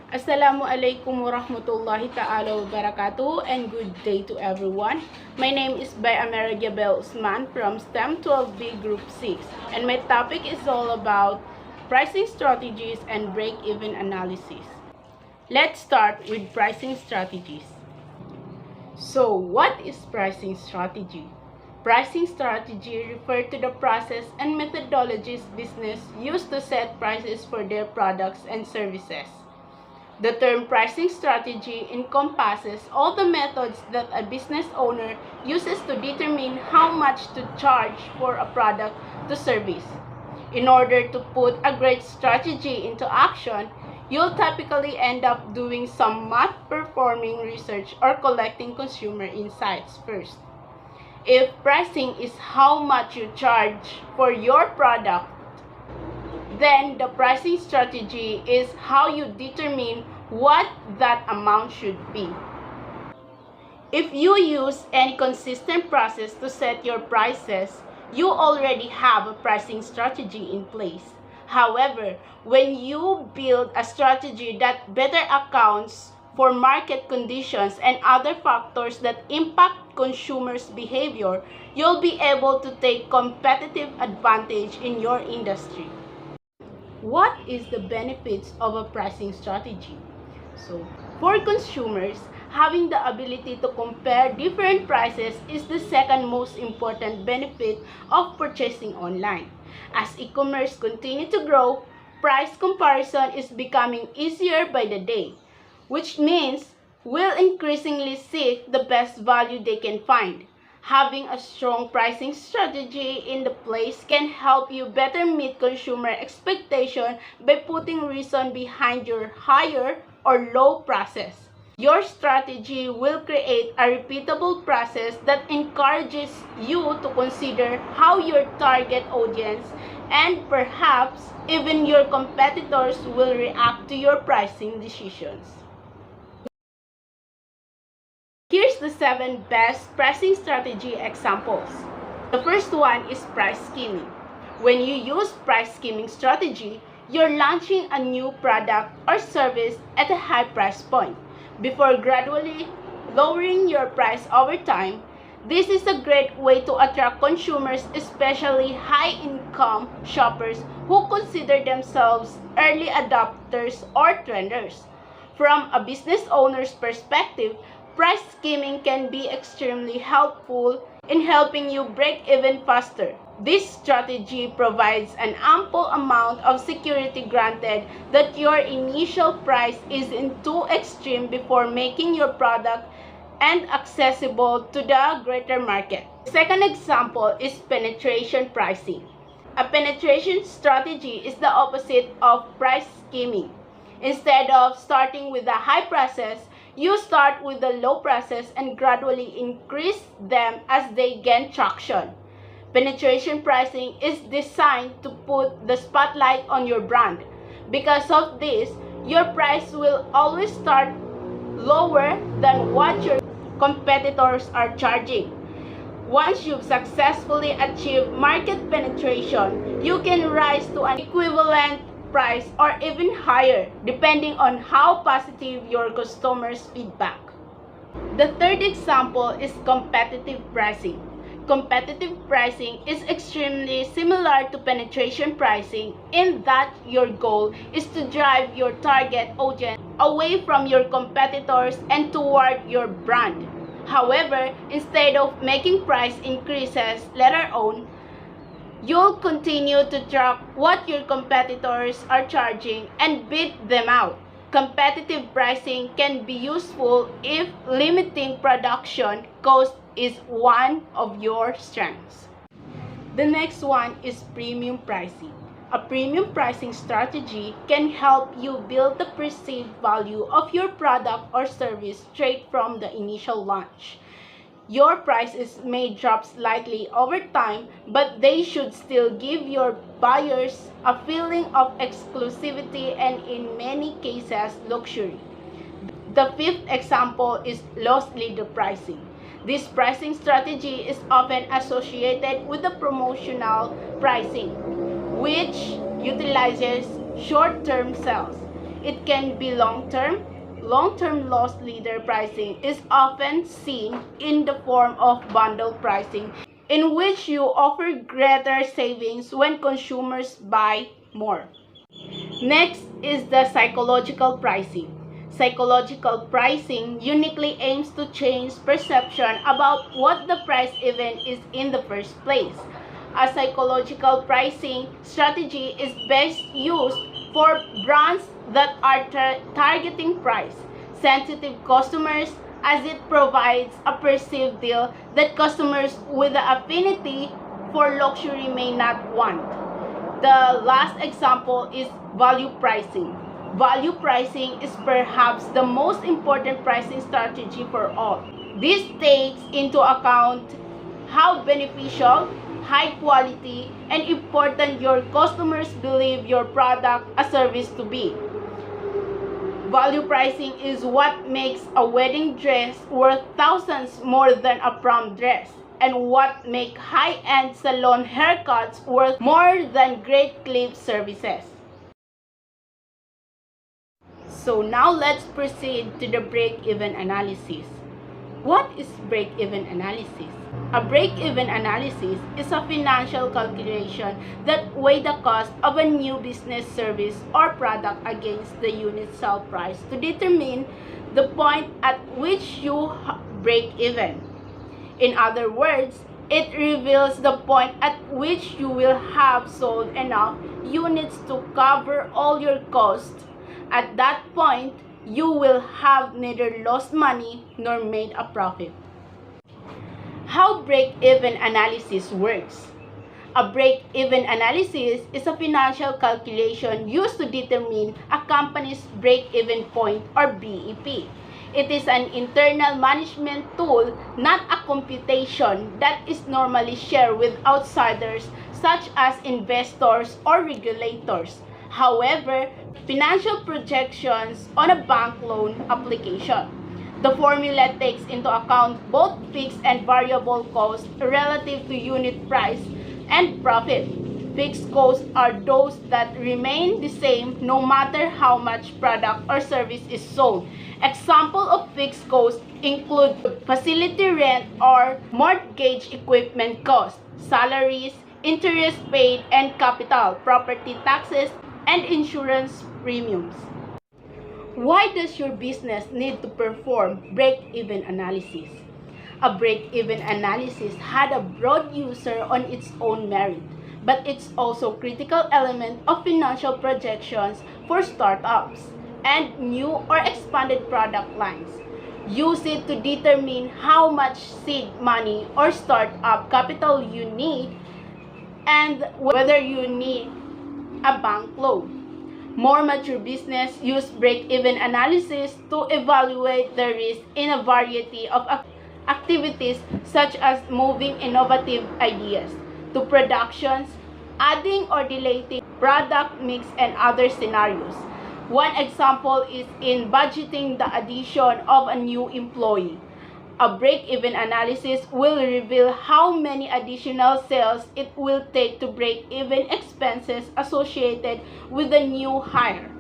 Assalamualaikum warahmatullahi ta'ala wabarakatuh and good day to everyone. My name is Bay Ameria Bel Usman from STEM 12B Group 6 and my topic is all about pricing strategies and break-even analysis. Let's start with pricing strategies. So, what is pricing strategy? Pricing strategy refers to the process and methodologies business use to set prices for their products and services. The term pricing strategy encompasses all the methods that a business owner uses to determine how much to charge for a product to service. In order to put a great strategy into action, you'll typically end up doing some math-performing research or collecting consumer insights first. If pricing is how much you charge for your product, then the pricing strategy is how you determine what that amount should be. If you use any consistent process to set your prices, you already have a pricing strategy in place. However, when you build a strategy that better accounts for market conditions and other factors that impact consumers' behavior, you'll be able to take competitive advantage in your industry. What is the benefits of a pricing strategy? So, for consumers, having the ability to compare different prices is the second most important benefit of purchasing online. As e-commerce continues to grow, price comparison is becoming easier by the day, which means we'll increasingly seek the best value they can find. Having a strong pricing strategy in the place can help you better meet consumer expectation by putting reason behind your higher or low prices. Your strategy will create a repeatable process that encourages you to consider how your target audience and perhaps even your competitors will react to your pricing decisions. Here's the 7 best pricing strategy examples. The first one is price skimming. When you use price skimming strategy, you're launching a new product or service at a high price point. Before gradually lowering your price over time, this is a great way to attract consumers, especially high-income shoppers who consider themselves early adopters or trenders. From a business owner's perspective, price skimming can be extremely helpful in helping you break even faster. This strategy provides an ample amount of security granted that your initial price isn't too extreme before making your product and accessible to the greater market. The second example is penetration pricing. A penetration strategy is the opposite of price skimming. Instead of starting with the high prices, you start with the low prices and gradually increase them as they gain traction. Penetration pricing is designed to put the spotlight on your brand. Because of this, your price will always start lower than what your competitors are charging. Once you've successfully achieved market penetration, you can rise to an equivalent price or even higher depending on how positive your customers' feedback. The third example is competitive pricing. Competitive pricing is extremely similar to penetration pricing in that your goal is to drive your target audience away from your competitors and toward your brand. However, instead of making price increases later on, you'll continue to track what your competitors are charging and beat them out. Competitive pricing can be useful if limiting production cost is one of your strengths. The next one is premium pricing. A premium pricing strategy can help you build the perceived value of your product or service straight from the initial launch. Your prices may drop slightly over time, but they should still give your buyers a feeling of exclusivity and in many cases luxury. The fifth example is loss leader pricing. This pricing strategy is often associated with the promotional pricing, which utilizes short-term sales. it can be long-term. Long-term loss leader pricing is often seen in the form of bundle pricing, in which you offer greater savings when consumers buy more. Next is the psychological pricing. Psychological pricing uniquely aims to change perception about what the price even is in the first place. A psychological pricing strategy is best used for brands that are targeting price-sensitive customers, as it provides a perceived deal that customers with the affinity for luxury may not want. The last example is value pricing. Value pricing is perhaps the most important pricing strategy for all. This takes into account how beneficial, high quality, and important your customers believe your product or service to be. Value pricing is what makes a wedding dress worth thousands more than a prom dress, and what make high-end salon haircuts worth more than great clip services. So now let's proceed to the break-even analysis. What is break-even analysis? A break-even analysis is a financial calculation that weighs the cost of a new business, service, or product against the unit sale price to determine the point at which you break even. In other words, it reveals the point at which you will have sold enough units to cover all your costs. At that point, you will have neither lost money nor made a profit. How break-even analysis works? A break-even analysis is a financial calculation used to determine a company's break-even point, or BEP. It is an internal management tool, not a computation that is normally shared with outsiders such as investors or regulators. However, financial projections on a bank loan application. The formula takes into account both fixed and variable costs relative to unit price and profit. Fixed costs are those that remain the same no matter how much product or service is sold. Examples of fixed costs include facility rent or mortgage equipment costs, salaries, interest paid and capital, property taxes, and insurance premiums. Why does your business need to perform break-even analysis? A break-even analysis had a broad user on its own merit, but it's also a critical element of financial projections for startups and new or expanded product lines. Use it to determine how much seed money or startup capital you need and whether you need a bank loan. More mature business use break-even analysis to evaluate the risk in a variety of activities such as moving innovative ideas to productions, adding or deleting product mix, and other scenarios. One example is in budgeting the addition of a new employee. A break-even analysis will reveal how many additional sales it will take to break even expenses associated with the new hire.